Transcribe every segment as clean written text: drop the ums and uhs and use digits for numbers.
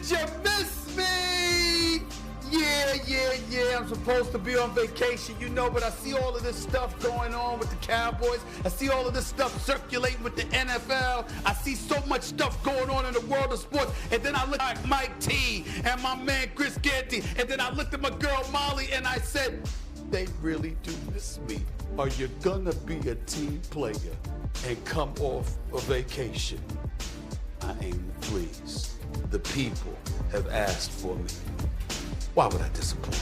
Did you miss me? Yeah. I'm supposed to be on vacation, but I see all of this stuff going on with the Cowboys. I see all of this stuff circulating with the NFL. I see so much stuff going on in the world of sports. And then I look at Mike T and my man Chris Canty. And then I looked at my girl Molly and I said, they really do miss me. Are you gonna be a team player and come off a vacation? I am pleased. The people have asked for me. Why would I disappoint?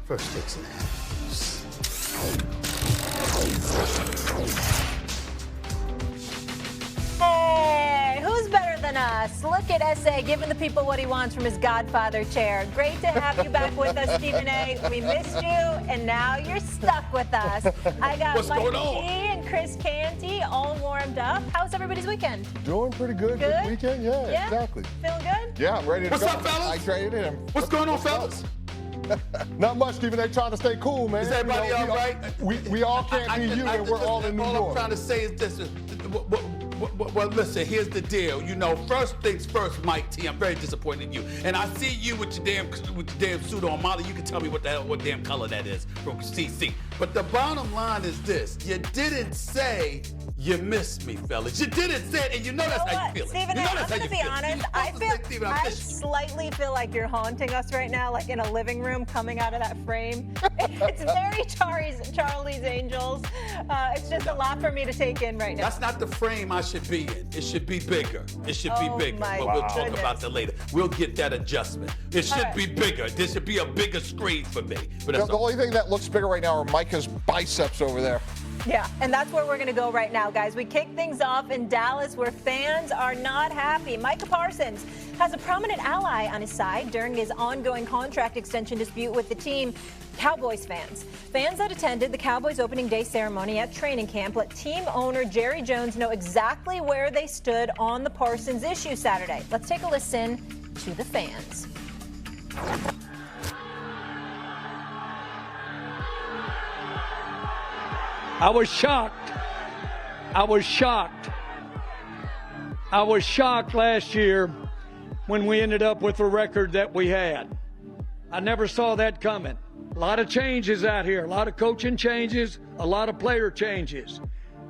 First takes and halves. Hey, who's better than us? Look at S.A. giving the people what he wants from his Godfather chair. Great to have you back with us, Stephen A. We missed you, and now you're stuck with us. I got Mike T and Chris Canty all warmed up. How's everybody's weekend? Doing pretty good. Good weekend, yeah, exactly. Feeling good? Yeah, I'm ready to go. What's up, fellas? I traded him. What's going on, fellas? Not much, Stephen. They trying to stay cool, man. Is everybody all right? We all can't be you, and we're all in New York. All I'm trying to say is this. Well, listen, here's the deal. First things first, Mike T, I'm very disappointed in you. And I see you with your damn suit on. Molly, you can tell me what damn color that is from CC. But the bottom line is this. You didn't say you missed me, fellas. You didn't say it, and that's how you feel. Stephen, I'm going to be honest. I slightly feel like you're haunting us right now, like in a living room coming out of that frame. It's very Charlie's Angels. It's just a lot for me to take in right now. That's not the frame I should be in. It should be bigger. It should be bigger. But we'll talk about that later. We'll get that adjustment. It should be bigger. There should be a bigger screen for me. But the only thing that looks bigger right now are Micah's biceps over there. Yeah, and that's where we're going to go right now, guys. We kick things off in Dallas where fans are not happy. Micah Parsons has a prominent ally on his side during his ongoing contract extension dispute with the team. Cowboys fans. Fans that attended the Cowboys opening day ceremony at training camp let team owner Jerry Jones know exactly where they stood on the Parsons issue Saturday. Let's take a listen to the fans. I was shocked. I was shocked last year when we ended up with the record that we had. I never saw that coming. A lot of changes out here, a lot of coaching changes, a lot of player changes.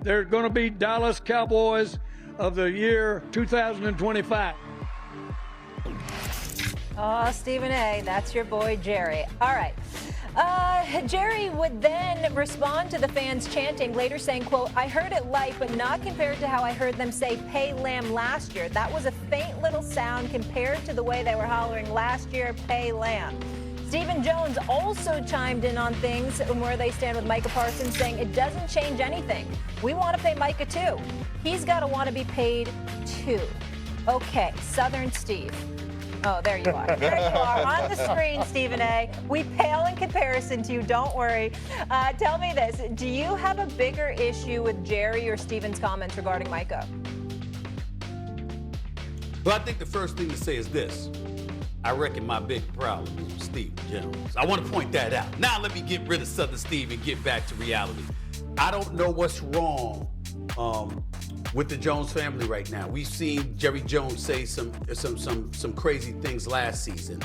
They're going to be Dallas Cowboys of the year 2025. Oh, Stephen A., that's your boy Jerry. All right. Jerry would then respond to the fans chanting, later saying, quote, I heard it light, but not compared to how I heard them say pay lamb last year. That was a faint little sound compared to the way they were hollering last year, pay lamb. Stephen Jones also chimed in on things and where they stand with Micah Parsons, saying it doesn't change anything. We want to pay Micah too. He's got to want to be paid too. Okay, Southern Steve. Oh, there you are. There you are on the screen, Stephen A. We pale in comparison to you. Don't worry. Tell me this. Do you have a bigger issue with Jerry or Stephen's comments regarding Micah? Well, I think the first thing to say is this. I reckon my big problem is with Steve Jones. I want to point that out. Now let me get rid of Southern Steve and get back to reality. I don't know what's wrong with the Jones family right now. We've seen Jerry Jones say some crazy things last season.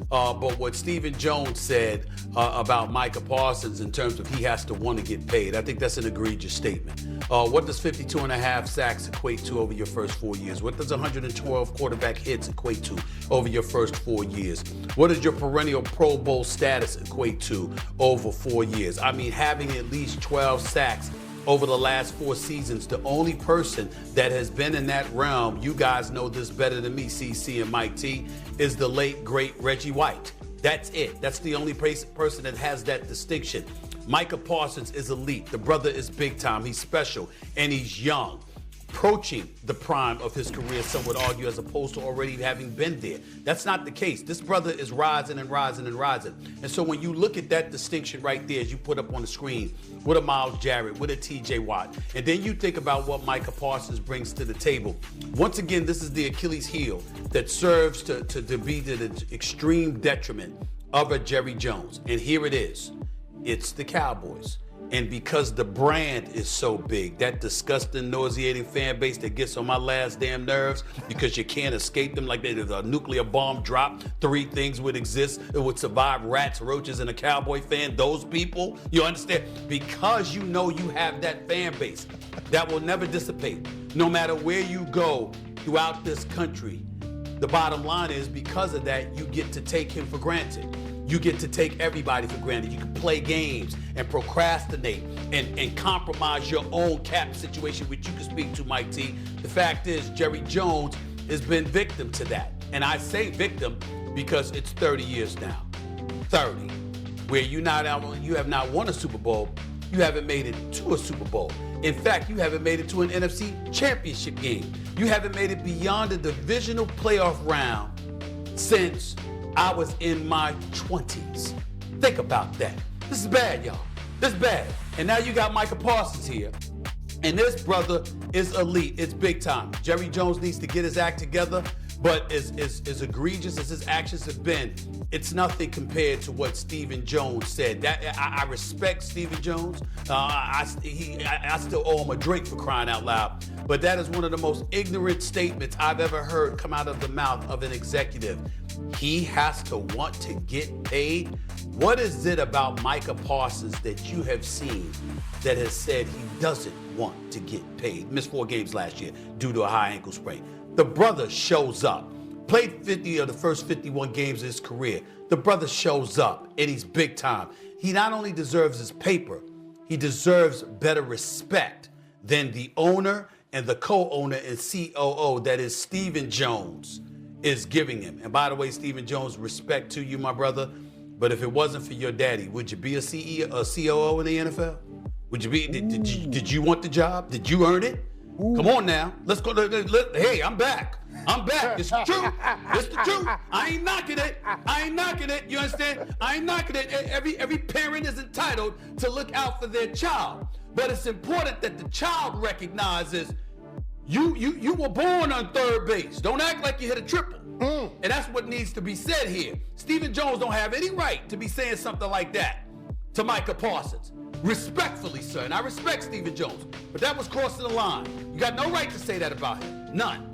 But what Stephen Jones said about Micah Parsons in terms of he has to want to get paid, I think that's an egregious statement. What does 52.5 sacks equate to over your first 4 years? What does 112 quarterback hits equate to over your first 4 years? What does your perennial Pro Bowl status equate to over 4 years? I mean, having at least 12 sacks over the last 4 seasons. The only person that has been in that realm, you guys know this better than me, CC and Mike T, is the late, great Reggie White. That's it. That's the only person that has that distinction. Micah Parsons is elite. The brother is big time. He's special, and he's young. Approaching the prime of his career, some would argue, as opposed to already having been there. That's not the case. This brother is rising and rising and rising. And so when you look at that distinction right there, as you put up on the screen, with a Myles Jarrett, with a TJ Watt, and then you think about what Micah Parsons brings to the table. Once again, this is the Achilles heel that serves to be to the extreme detriment of a Jerry Jones. And here it is. It's the Cowboys. And because the brand is so big, that disgusting, nauseating fan base that gets on my last damn nerves because you can't escape them like if a nuclear bomb dropped, 3 things would exist. It would survive rats, roaches, and a Cowboy fan. Those people, you understand? Because you know you have that fan base that will never dissipate. No matter where you go throughout this country, the bottom line is because of that, you get to take him for granted. You get to take everybody for granted. You can play games and procrastinate and compromise your own cap situation, which you can speak to, Mike T. The fact is, Jerry Jones has been victim to that. And I say victim because it's 30 years now. 30. Where you have not won a Super Bowl, you haven't made it to a Super Bowl. In fact, you haven't made it to an NFC championship game. You haven't made it beyond the divisional playoff round since I was in my 20s. Think about that. This is bad, y'all. This is bad. And now you got Micah Parsons here. And this brother is elite. It's big time. Jerry Jones needs to get his act together. But as egregious as his actions have been, it's nothing compared to what Stephen Jones said. I respect Stephen Jones. I still owe him a drink for crying out loud. But that is one of the most ignorant statements I've ever heard come out of the mouth of an executive. He has to want to get paid. What is it about Micah Parsons that you have seen that has said he doesn't want to get paid? Missed 4 games last year due to a high ankle sprain. The brother shows up. Played 50 of the first 51 games of his career. The brother shows up, and he's big time. He not only deserves his paper, he deserves better respect than the owner and the co-owner and COO, that is Stephen Jones, is giving him. And by the way, Stephen Jones, respect to you, my brother. But if it wasn't for your daddy, would you be a CEO, a COO in the NFL? Would you be? Did you want the job? Did you earn it? Ooh. Come on now. Let's go. Hey, I'm back. I'm back. It's true. It's the truth. I ain't knocking it. I ain't knocking it. You understand? I ain't knocking it. Every parent is entitled to look out for their child. But it's important that the child recognizes you were born on third base. Don't act like you hit a triple. And that's what needs to be said here. Stephen Jones don't have any right to be saying something like that to Micah Parsons. Respectfully, sir, and I respect Stephen Jones, but that was crossing the line. You got no right to say that about him. None.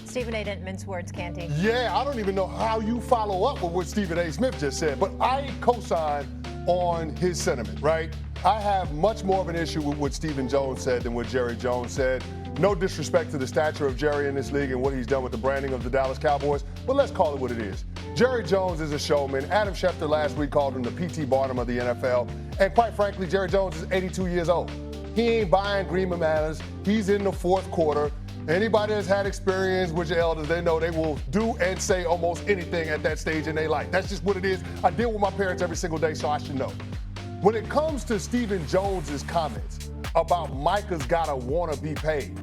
Stephen A. didn't mince words, Canty. Yeah, I don't even know how you follow up with what Stephen A. Smith just said, but I co-sign on his sentiment, right? I have much more of an issue with what Stephen Jones said than what Jerry Jones said. No disrespect to the stature of Jerry in this league and what he's done with the branding of the Dallas Cowboys, but let's call it what it is. Jerry Jones is a showman. Adam Schefter last week called him the P.T. Barnum of the NFL. And quite frankly, Jerry Jones is 82 years old. He ain't buying green bananas. He's in the fourth quarter. Anybody that's had experience with your elders, they know they will do and say almost anything at that stage in their life. That's just what it is. I deal with my parents every single day, so I should know. When it comes to Stephen Jones's comments about Micah's gotta wanna be paid,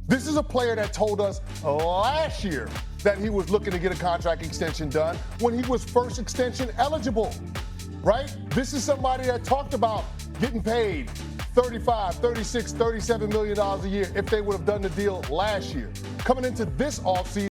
this is a player that told us last year that he was looking to get a contract extension done when he was first extension eligible, right? This is somebody that talked about getting paid $35, $36, $37 million a year if they would have done the deal last year. Coming into this offseason,